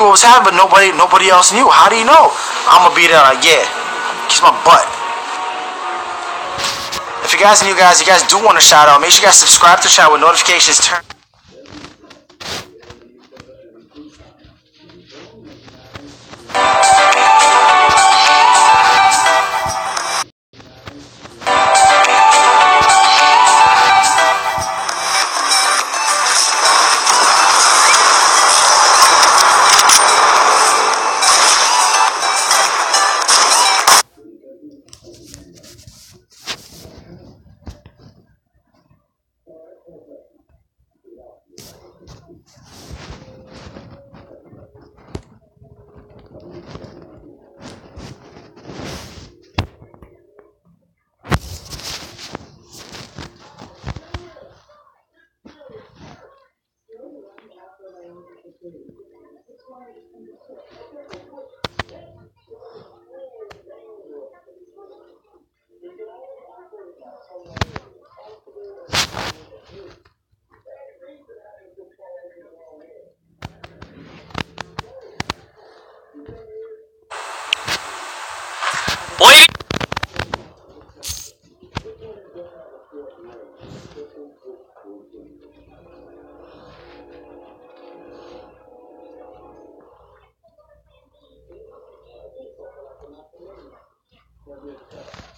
what was happening, but nobody else knew. How do you know? I'm gonna be there like, yeah, kiss my butt. If you guys are new guys, you guys do want a shout out, make sure you guys subscribe to the channel with notifications turned.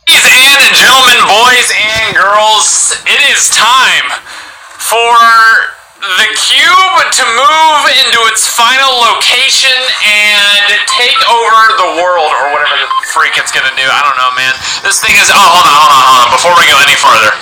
Ladies and gentlemen, boys and girls, it is time for the cube to move into its final location and take over the world, or whatever the freak it's gonna do. I don't know, man. This thing is... Oh, hold on. Before we go any farther.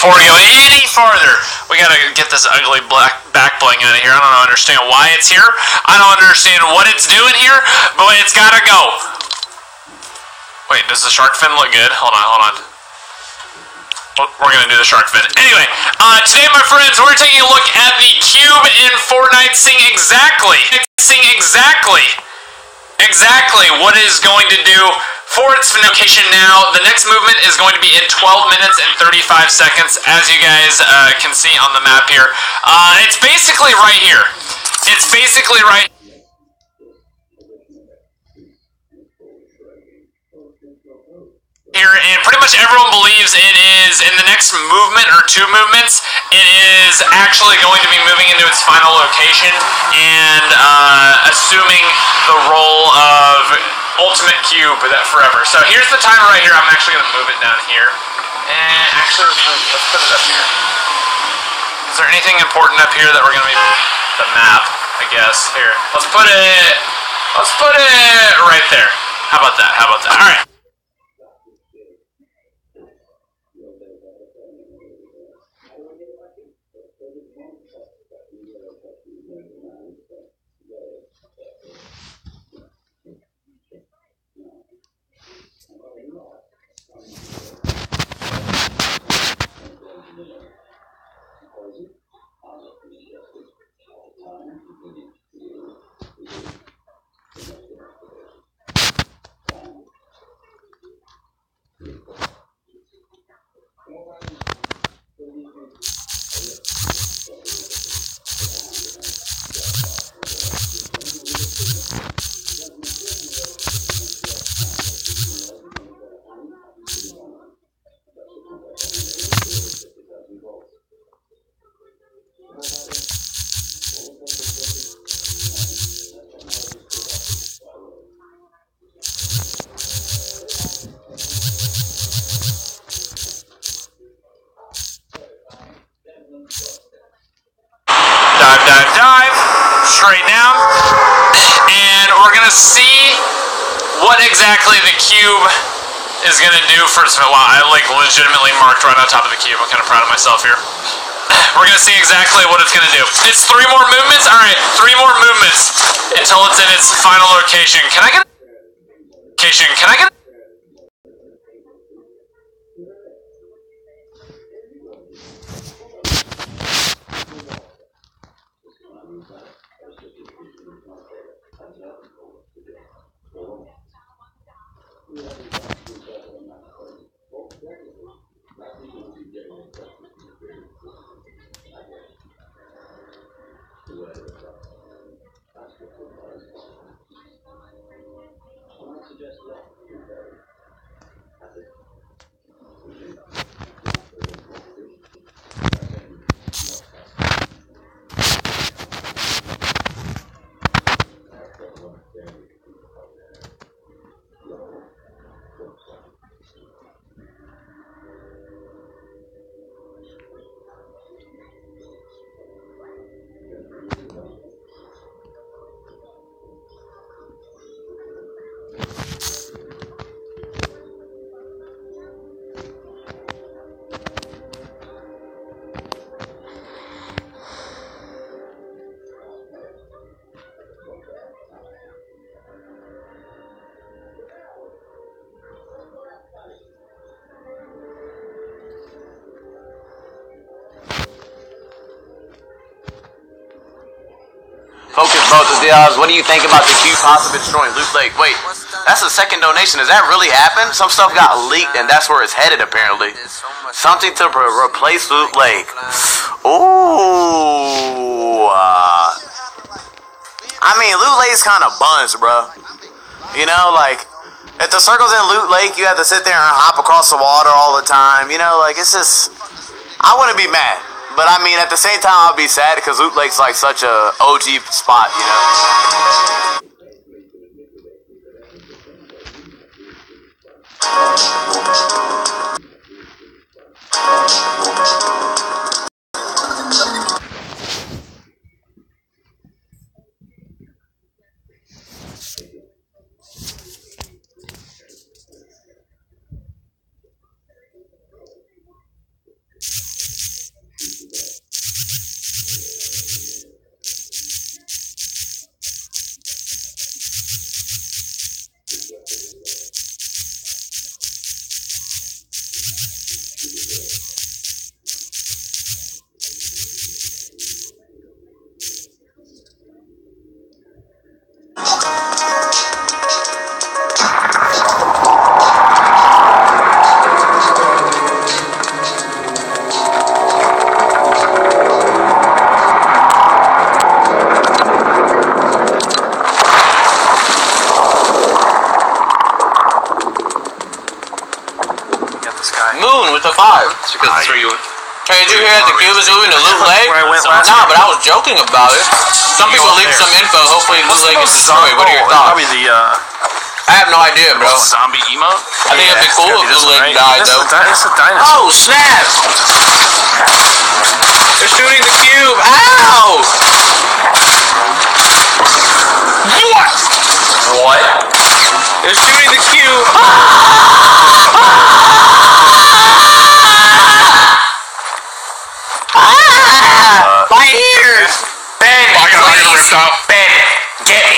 Before we go any farther, we gotta get this ugly black back bling out of here. I don't understand why it's here. I don't understand what it's doing here, but it's gotta go. Wait, does the shark fin look good? Hold on. Oh, we're gonna do the shark fin. Anyway, today, my friends, we're taking a look at the cube in Fortnite, seeing exactly what it is going to do for its location now. The next movement is going to be in 12 minutes and 35 seconds, as you guys can see on the map here. It's basically right here. It's basically right here, and pretty much everyone believes it is, in the next movement or two movements, it is actually going to be moving into its final location and assuming the role of ultimate cube that forever. So here's the timer right here. I'm actually going to move it down here. And actually, let's put it up here. Is there anything important up here that we're going to be... The map, I guess. Here. Let's put it right there. How about that? All right. Dive, straight down, and we're gonna see what exactly the cube is gonna do first. Wow, I like legitimately marked right on top of the cube. I'm kind of proud of myself here. We're gonna see exactly what it's gonna do. It's 3 more movements. All right, 3 more movements until it's in its final location. Can I get? Can I get? Focus both of the odds. What do you think about the Q possibly destroying Loot Lake? Wait, that's a second donation. Does that really happen? Some stuff got leaked, and that's where it's headed, apparently. Something to replace Loot Lake. Ooh. I mean, Loot Lake's kind of buns, bro. You know, like, if the circle's in Loot Lake, you have to sit there and hop across the water all the time. You know, like, it's just... I wouldn't be mad. But I mean, at the same time, I'll be sad because Loot Lake's like such a OG spot, you know. Moon with the 5. Because it's where you. Hey, did you hear that the cube is moving to Loot Lake? Nah, but I was joking about it. Some people leaked some info. Hopefully Loot Lake is destroyed. What are your thoughts? Probably the I have no idea, bro. zombie emote. I think it'd be cool if Loot Lake died, though. It's a dinosaur. Oh, snap! They're shooting the cube. Ow! What? They're shooting the cube. My ears! Ben, I got my please! ripped out. Ben, get me!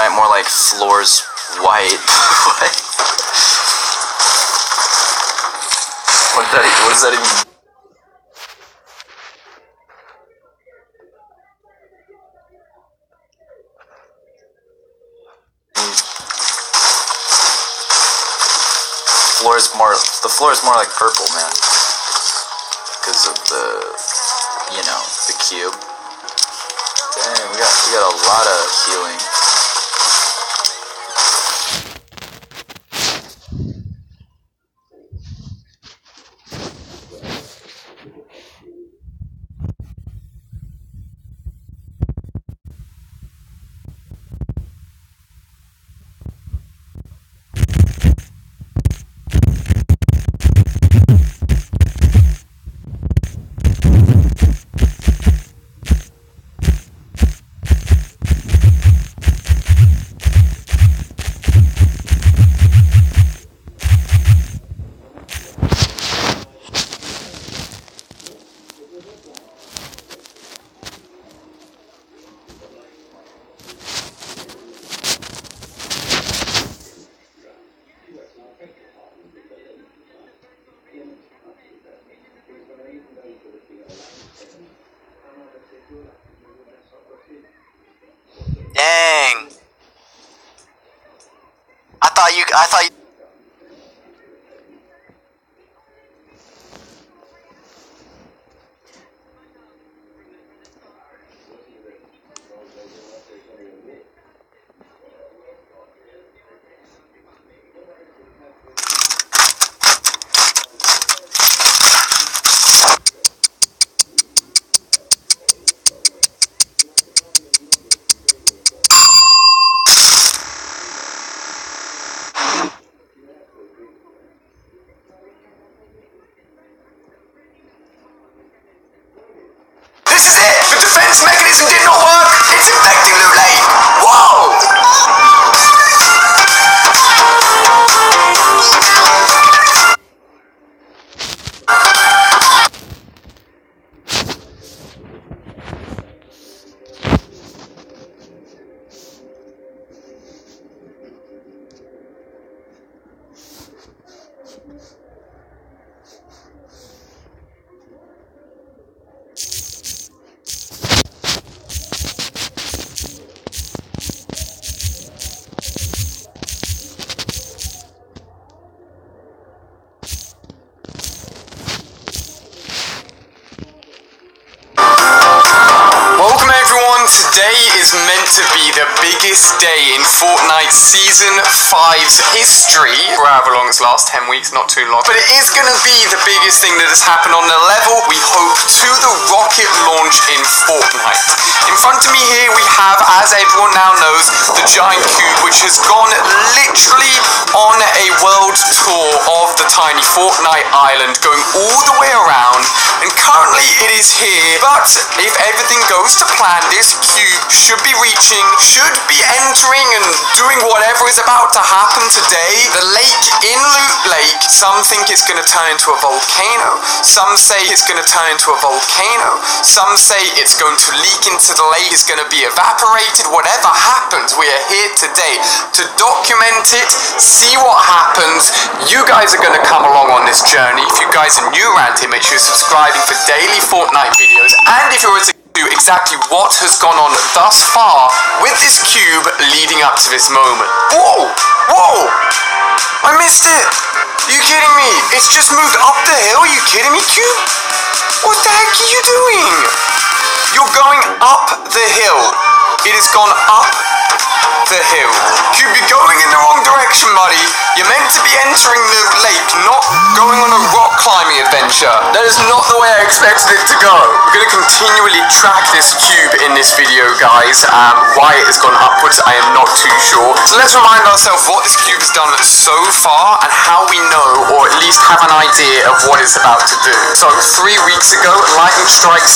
Fortnite more like floors white. What does that even mean? The floor is more like purple, man, because of the cube. Dang, we got a lot of healing. Dang. I thought you. This is it! The defense mechanism did not work! It's infecting Loot Lake! Whoa! Today is meant to be the biggest day in Fortnite Season 5's history, for however long it's last, 10 weeks, not too long. But it is going to be the biggest thing that has happened on the level, we hope, to the rocket launch in Fortnite. In front of me here we have, as everyone now knows, the giant cube, which has gone literally on a world tour of the tiny Fortnite island, going all the way around, and currently it is here. But if everything goes to plan, this cube should be entering and doing whatever is about to happen today. The lake in Loot Lake, some think it's going to turn into a volcano, some say it's going to turn into a volcano, some say it's going to leak into the lake, it's going to be evaporated. Whatever happens, we are here today to document it, see what happens. You guys are going to come along on this journey. If you guys are new around here, make sure you're subscribing for daily Fortnite videos, and if you're to exactly what has gone on thus far with this cube leading up to this moment. Whoa! Whoa! I missed it! Are you kidding me? It's just moved up the hill? Are you kidding me, cube? What the heck are you doing? You're going up the hill. It has gone up the hill. Cube, you're going in the wrong direction, buddy. You're meant to be entering the lake, not going on a rock climbing adventure. That is not the way I expected it to go. We're going to continually track this cube in this video, guys. Why it has gone upwards, I am not too sure. So let's remind ourselves what this cube has done so far and how we know, or at least have an idea of what it's about to do. So 3 weeks ago, lightning strikes.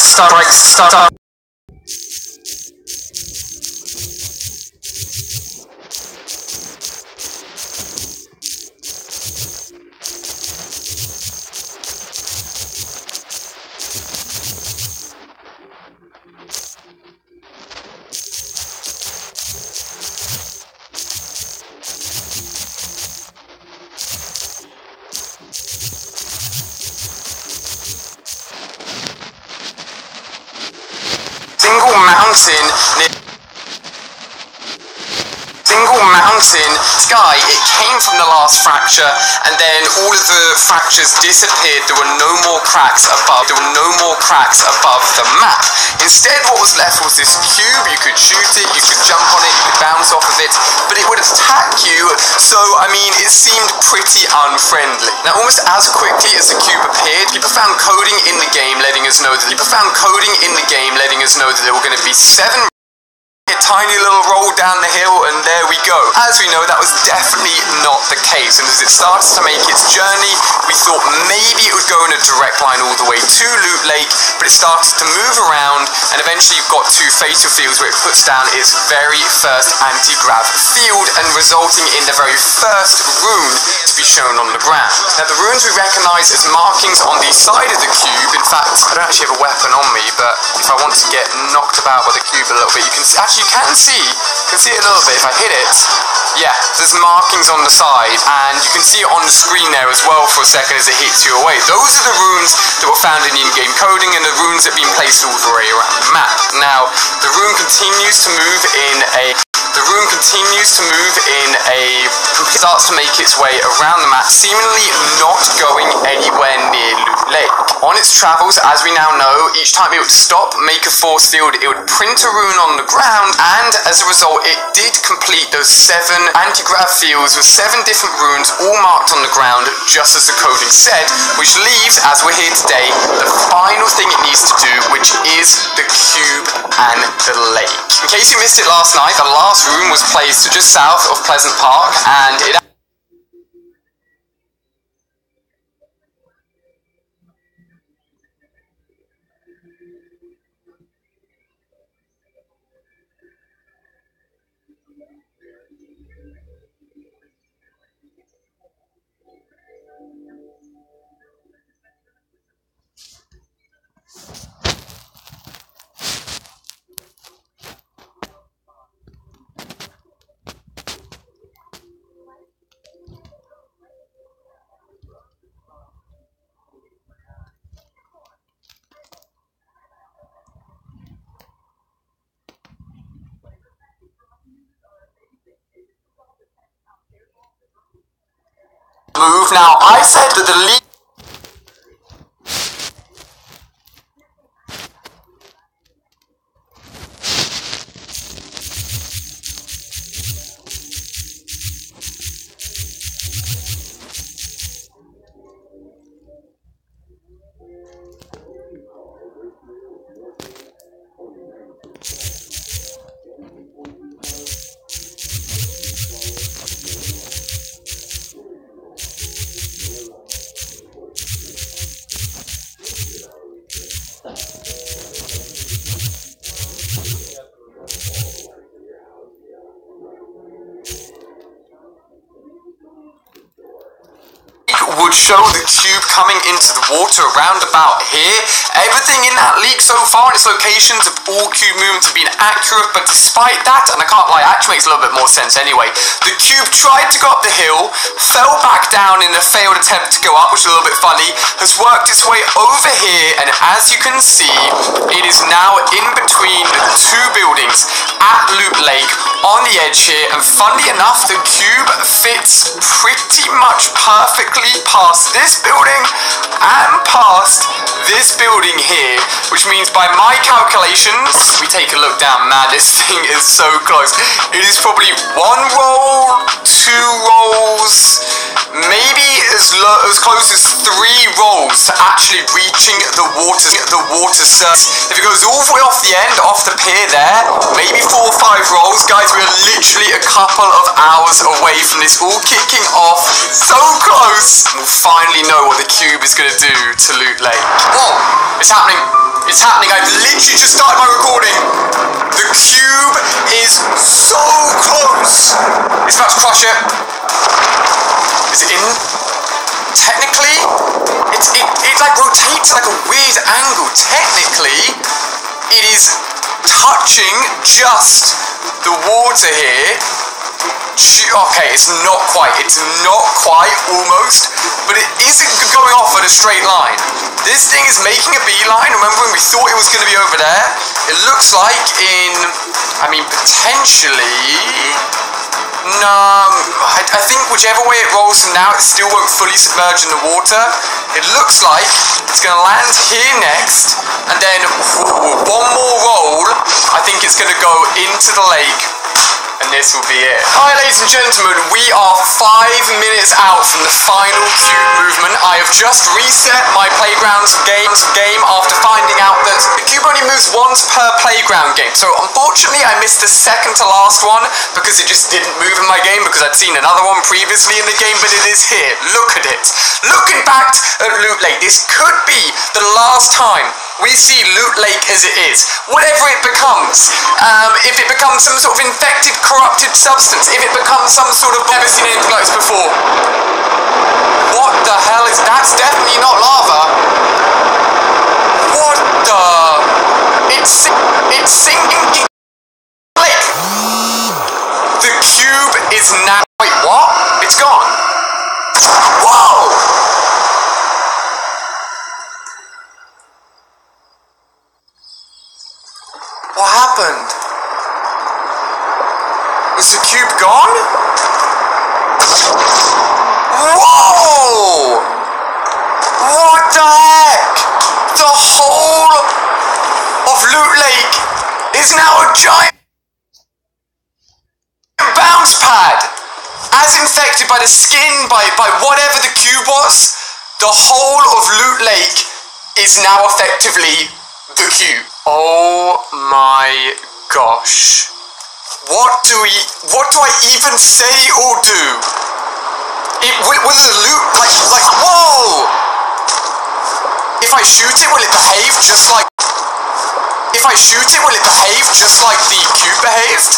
mountain sky, it came from the last fracture, and then all of the fractures disappeared. There were no more cracks above. There were no more cracks above the map. Instead, what was left was this cube. You could shoot it, you could jump on it, you could bounce off of it, but it would attack you. So I mean, it seemed pretty unfriendly. Now, almost as quickly as the cube appeared, people found coding in the game letting us know that there were going to be 7 a tiny little roll down the hill, and there we go. As we know, that was definitely not the case, and as it started to make its journey, we thought maybe it would go in a direct line all the way to Loot Lake, but it started to move around, and eventually got to Fatal Fields, where it puts down its very first anti-grav field, and resulting in the very first rune to be shown on the ground. Now, the runes we recognise as markings on the side of the cube. In fact, I don't actually have a weapon on me, but if I want to get knocked about by the cube a little bit, you can actually you can see it a little bit. If I hit it, yeah, there's markings on the side, and you can see it on the screen there as well for a second as it hits you away. Those are the runes that were found in the in-game coding, and the runes that have been placed all the way around the map. Now, the rune continues to move in a starts to make its way around the map, seemingly not going anywhere near Loot Lake. On its travels, as we now know, each time it would stop, make a force field, it would print a rune on the ground, and as a result, it did complete those 7 anti-grav fields with 7 different runes, all marked on the ground, just as the coding said, which leaves, as we're here today, the final thing it needs to do, which is the cube and the lake. In case you missed it last night, the last rune was placed just south of Pleasant Park, and it move. Now, I said that the lead would show the cube coming into the water around about here. Everything in that leak so far, its locations of all cube movements have been accurate, but despite that, and I can't lie, it actually makes a little bit more sense anyway, the cube tried to go up the hill, fell back down in a failed attempt to go up, which is a little bit funny, has worked its way over here, and as you can see, it is now in between the 2 buildings at Loot Lake on the edge here, and funnily enough, the cube fits pretty much perfectly past this building and past this building here, which means by my calculations, we take a look down, man, this thing is so close. It is probably 1 roll, 2 rolls, maybe as close as 3 rolls to actually reaching the water surface. If it goes all the way off the end, off the pier there, maybe 4 or 5 rolls, guys, we're literally a couple of hours away from this all kicking off. So close! We'll finally know what the cube is going to do to Loot Lake. Whoa! It's happening! It's happening! I've literally just started my recording! The cube is so close! It's about to crush it. Is it in? Technically, it like rotates like a weird angle. Technically, it is touching just the water here. Okay, it's not quite, almost, but it isn't going off at a straight line. This thing is making a beeline. Remember when we thought it was going to be over there? It looks like potentially... No, I think whichever way it rolls from now, it still won't fully submerge in the water. It looks like it's going to land here next, and then one more roll, I think it's going to go into the lake, and this will be it. Alright, ladies and gentlemen, we are 5 minutes out from the final cube movement. I have just reset my playground's game after finding out that the cube only moves once per playground game. So unfortunately, I missed the second to last one because it just didn't move in my game because I'd seen another one previously in the game, but it is here. Look at it. Looking back at Loot Lake, this could be the last time we see Loot Lake as it is. Whatever it becomes. If it becomes some sort of infected, corrupted substance, if it becomes some sort of... Never seen anything like this before. What the hell is... That's definitely not lava. What the... It's sinking in the lake. The cube is now... Wait, what? It's gone. Whoa! What happened? Is the cube gone? Whoa! What the heck? The whole of Loot Lake is now a giant bounce pad. As infected by the skin, by whatever the cube was, the whole of Loot Lake is now effectively the cube. Oh my gosh. What do I even say or do? Will the loot, like, whoa! If I shoot it, will it behave just like... If I shoot it, will it behave just like the cube behaved?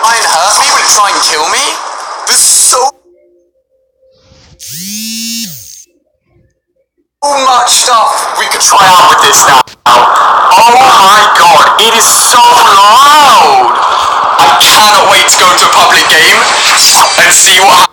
Try and hurt me? Will it try and kill me? There's so much stuff we could try out with this now. Oh my god, it is so loud! I cannot wait to go to a public game and see what happens.